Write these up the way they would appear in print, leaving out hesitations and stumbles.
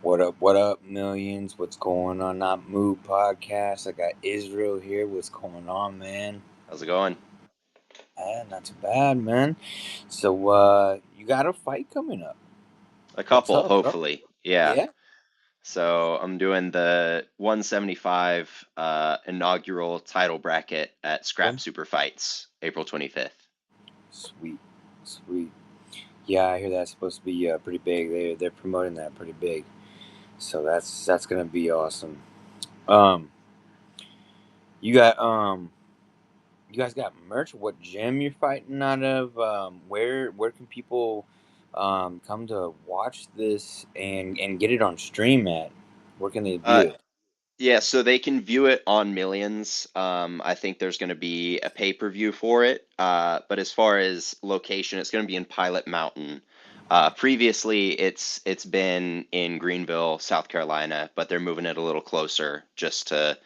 What up, millions? What's going on? Not Move Podcast. I got Israel here. What's going on, man? How's it going? Not too bad, man. So, you got a fight coming up. A What's couple, up, bro? hopefully. Yeah. Yeah? So I'm doing the 175 inaugural title bracket at Okay. Scrap Super Fights, April 25th. Sweet. Sweet. Yeah, I hear that's supposed to be pretty big. They're promoting that pretty big. So that's gonna be awesome. Um, you got you guys got merch? What gym you're fighting out of? Where can people come to watch this and get it on stream at? Where can they view Uh, it? yeah, so they can view it on Millions. I think there's going to be a pay-per-view for it. But as far as location, it's going to be in Pilot Mountain. Previously, it's been in Greenville, South Carolina, but they're moving it a little closer just to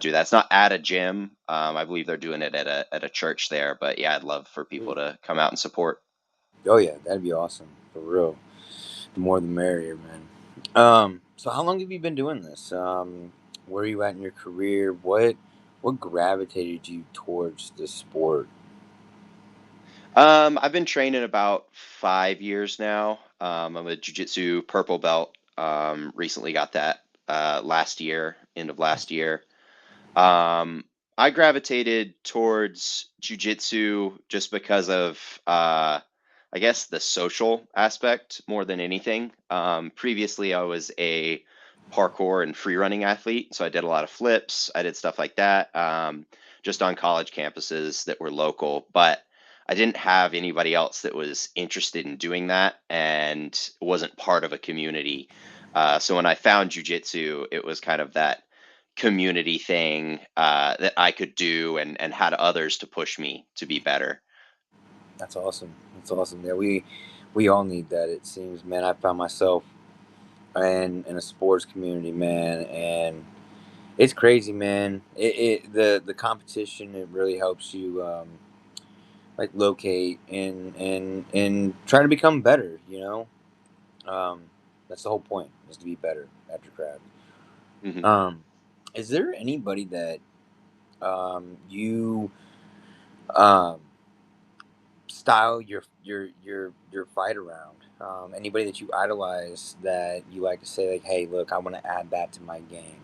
do that. It's not at a gym. I believe they're doing it at a church there. But yeah, I'd love for people Sweet. to come out and support. Oh yeah, that'd be awesome for real. The more the merrier, man. So how long have you been doing this? Where are you at in your career? What gravitated you towards the sport? I've been training about 5 years now. I'm a jiu-jitsu purple belt. Recently got that last year, end of last year. Um, I gravitated towards jiu-jitsu just because of I guess the social aspect more than anything. Previously, I was a parkour and free running athlete, so I did a lot of flips. I did stuff like that, just on college campuses that were local, but I didn't have anybody else that was interested in doing that and wasn't part of a community. So when I found jujitsu, it was kind of that community thing that I could do and had others to push me to be better. That's awesome. That's awesome. Yeah, we all need that. It seems, man. I found myself in a sports community, man, and it's crazy, man. The competition, it really helps you like locate and try to become better. Um, that's the whole point, is to be better at your craft. hmm Um, is there anybody that you um style your fight around? Anybody that you idolize that you like to say like, hey, look, I want to add that to my game.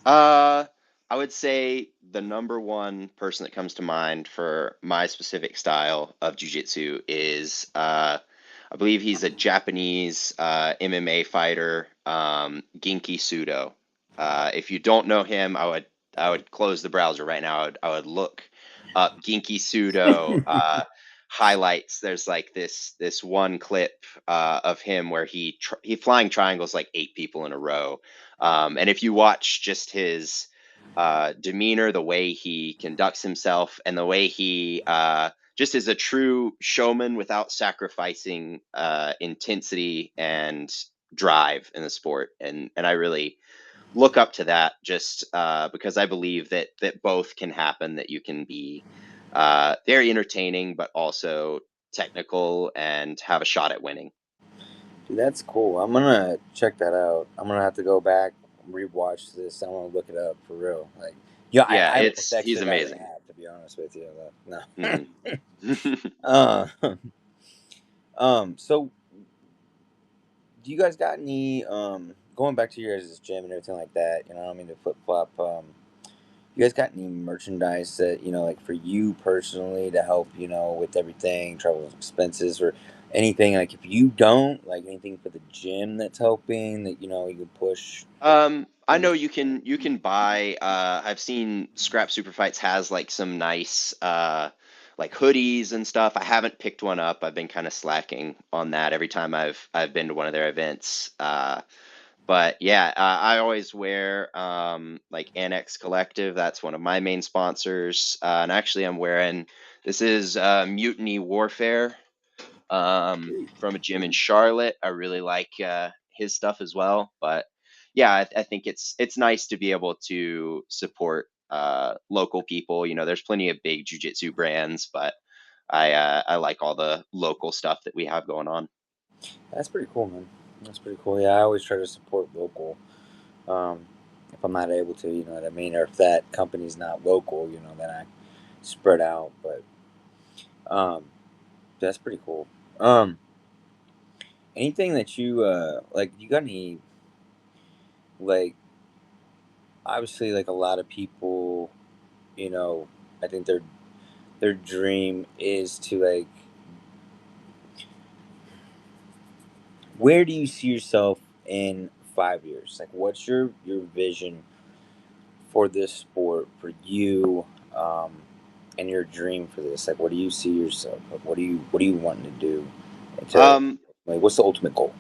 Uh, I would say the number one person that comes to mind for my specific style of jujitsu is I believe he's a Japanese MMA fighter, Genki Sudo. If you don't know him, I would close the browser right now. I would look up Genki Sudo highlights. There's like this one clip of him where he flying triangles like 8 people in a row. And if you watch just his demeanor, the way he conducts himself, and the way he just is a true showman without sacrificing intensity and drive in the sport, and I really look up to that just because I believe that both can happen. That you can be very entertaining, but also technical and have a shot at winning. Dude, that's cool. I'm gonna check that out. I'm gonna have to go back, rewatch this. I want to look it up for real. Like, yeah, Yeah, I almost it's he's actually already amazing. have, to be honest with you. But hmm no. uh, so do you guys got any going back to your guys' gym and everything like that? You know, I don't mean to flip flop. You guys got any merchandise that like for you personally to help with everything, travel expenses or anything? Like if you don't like anything for the gym that's helping that you can push. I know you can buy. I've seen Scrap Super Fights has like some nice like hoodies and stuff. I haven't picked one up. I've been kind of slacking on that every time I've been to one of their events. But yeah, I always wear like Annex Collective. That's one of my main sponsors. And actually, I'm wearing this is Mutiny Warfare from a gym in Charlotte. I really like his stuff as well. But yeah, I think it's nice to be able to support local people. There's plenty of big jujitsu brands, but I like all the local stuff that we have going on. That's pretty cool, man. That's pretty cool. Yeah, I always try to support local. Um, if I'm not able to, you know what I mean, or if that company's not local, you know, then I spread out. But um, that's pretty cool. Anything that you like? You got any like? Obviously, like a lot of people, you know, I think their dream is to like. Where do you see yourself in 5 years? Like, what's your vision for this sport for you, and your dream for this? Like, what do you see yourself? Like, what do you wanting to do? To Um, like, what's the ultimate goal?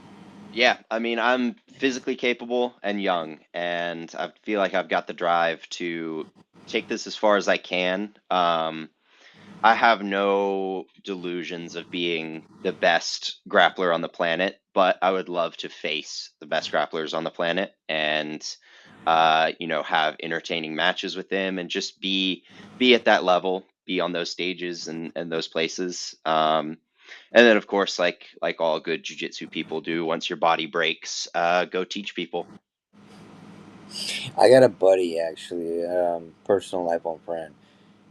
yeah, I mean, I'm physically capable and young, and I feel like I've got the drive to take this as far as I can. I have no delusions of being the best grappler on the planet, but I would love to face the best grapplers on the planet and have entertaining matches with them and just be at that level, be on those stages and those places. And then of course, like all good jujitsu people do, once your body breaks, go teach people. I got a buddy actually, personal lifelong friend.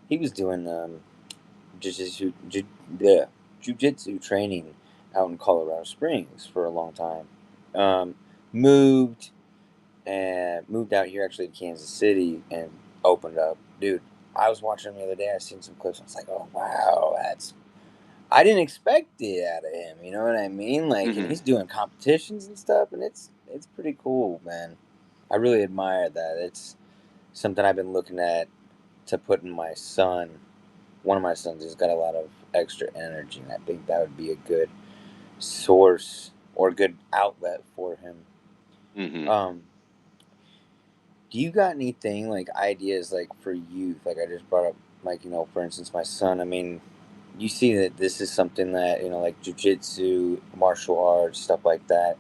He was doing jiu-jitsu, the jiu-jitsu training out in Colorado Springs for a long time. Um, moved and moved out here actually to Kansas City and opened up. Dude, I was watching him the other day. I seen some clips. I was like, oh wow, that's I didn't expect it out of him. You know what I mean? Like, and Hmm. he's doing competitions and stuff, and it's pretty cool, man. I really admire that. It's something I've been looking at to put in my son. One of my sons has got a lot of extra energy, and I think that would be a good source or good outlet for him. Hmm. Um, do you got anything like ideas like for youth? Like I just brought up, like, you know, for instance, my son. I mean, you see that this is something that, you know, like jujitsu, martial arts, stuff like that.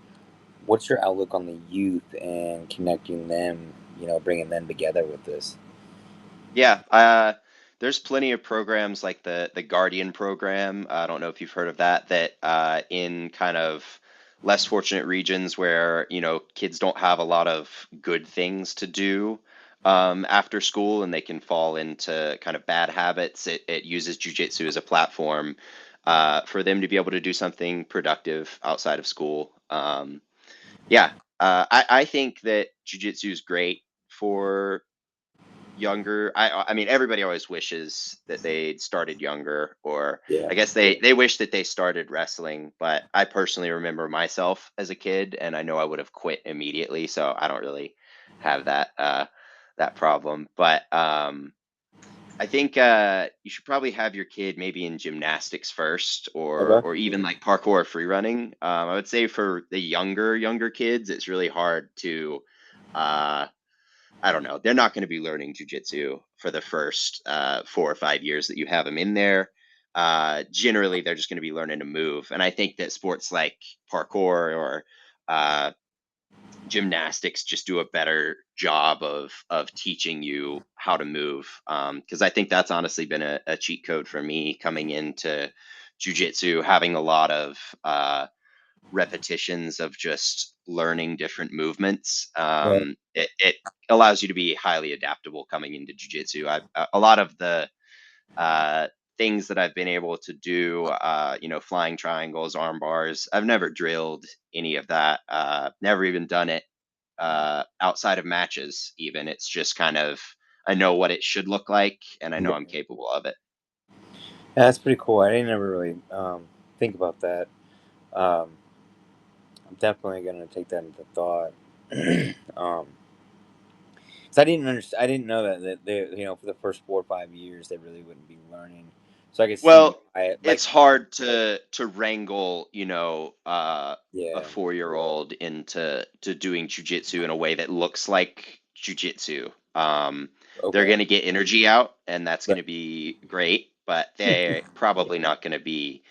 What's your outlook on the youth and connecting them? You know, bringing them together with this. Yeah, there's plenty of programs like the Guardian program. I don't know if you've heard of that. That in kind of less fortunate regions where kids don't have a lot of good things to do after school, and they can fall into kind of bad habits. It uses jujitsu as a platform for them to be able to do something productive outside of school. Yeah, I think that jujitsu is great for younger. I mean, everybody always wishes that they'd started younger, or Yeah. I guess they wish that they started wrestling, but I personally remember myself as a kid and I know I would have quit immediately, so I don't really have that problem. But I think you should probably have your kid maybe in gymnastics first, or Okay. or even like parkour or free running. I would say for the younger kids, it's really hard to uh I don't know. They're not going to be learning jujitsu for the first 4 or 5 years that you have them in there. Generally, they're just going to be learning to move. And I think that sports like parkour or uh, gymnastics just do a better job of teaching you how to move. Because I think that's honestly been a cheat code for me coming into jujitsu, having a lot of repetitions of just learning different movements. Right. It allows you to be highly adaptable coming into jujitsu. A lot of the uh, things that I've been able to do, flying triangles, arm bars. I've never drilled any of that. Never even done it outside of matches. Even it's just kind of I know what it should look like, and I know I'm Right. capable of it. Yeah, that's pretty cool. I didn't ever really think about that. Um, I'm definitely gonna take that into thought. um, 'Cause I didn't understand. I didn't know that they, you know, for the first 4 or 5 years they really wouldn't be learning. So I could see Well, why. Like, it's hard to wrangle, a yeah, 4-year-old into doing jujitsu in a way that looks like jujitsu. They're okay, gonna get energy out, and that's but gonna be great, but they're probably not gonna be,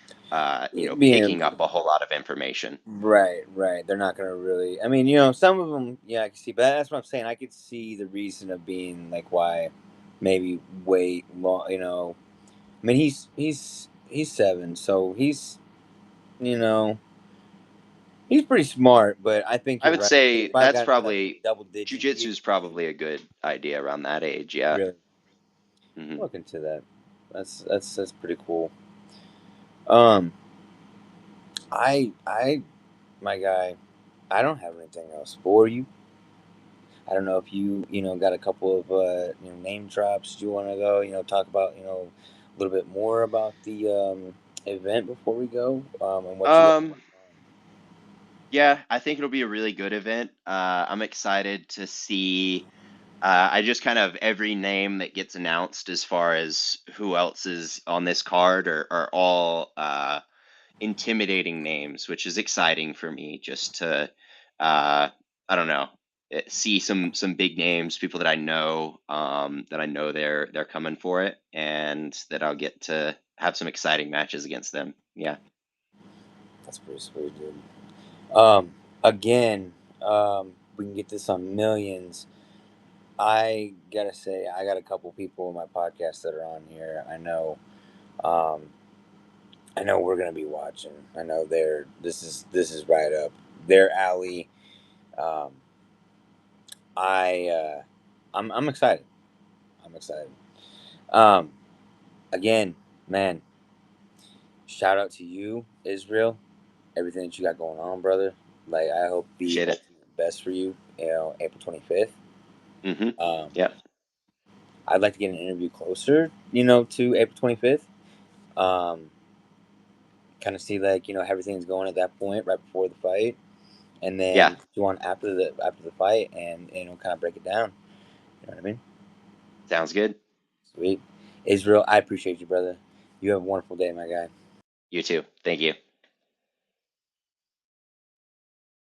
being picking up a whole lot of information. right, right, they're not gonna really. I mean, you know, some of them, yeah, I can see, but that's what I'm saying. I could see the reason of being like why maybe wait long. You know, I mean, he's 7, so he's, you know, He's pretty smart, but I think I you're would right. If say I that's got into like probably double digit jujitsu years, is probably a good idea around that age. Yeah. really Hmm. look into that. That's pretty cool. Um, I my guy, I don't have anything else for you. I don't know if you got a couple of name drops you want to go, talk about a little bit more about the event before we go, and what you got Um, going yeah, I think it'll be a really good event. I'm excited to see. I just kind of every name that gets announced as far as who else is on this card are all intimidating names, which is exciting for me just to I don't know, see some big names, people that I know they're coming for it, and that I'll get to have some exciting matches against them. Yeah. on. That's pretty sweet, dude. Again, we can get this on millions. I gotta say, I got a couple people in my podcast that are on here. Um, I know we're gonna be watching. I know they're this is right up their alley. Um, I'm excited. I'm excited. Um, again, man, shout out to you, Israel. Everything that you got going on, brother. Like I hope the Appreciate it. ultimate best for you. April 25th. Mm-hmm. Um, Yep. I'd like to get an interview closer, to April 25th. Um, kind of see like how everything's going at that point, right before the fight, and Yeah. then you on after the fight, and kind of break it down. You know what I mean? Sounds good. Sweet, Israel. I appreciate you, brother. You have a wonderful day, my guy. You too. Thank you.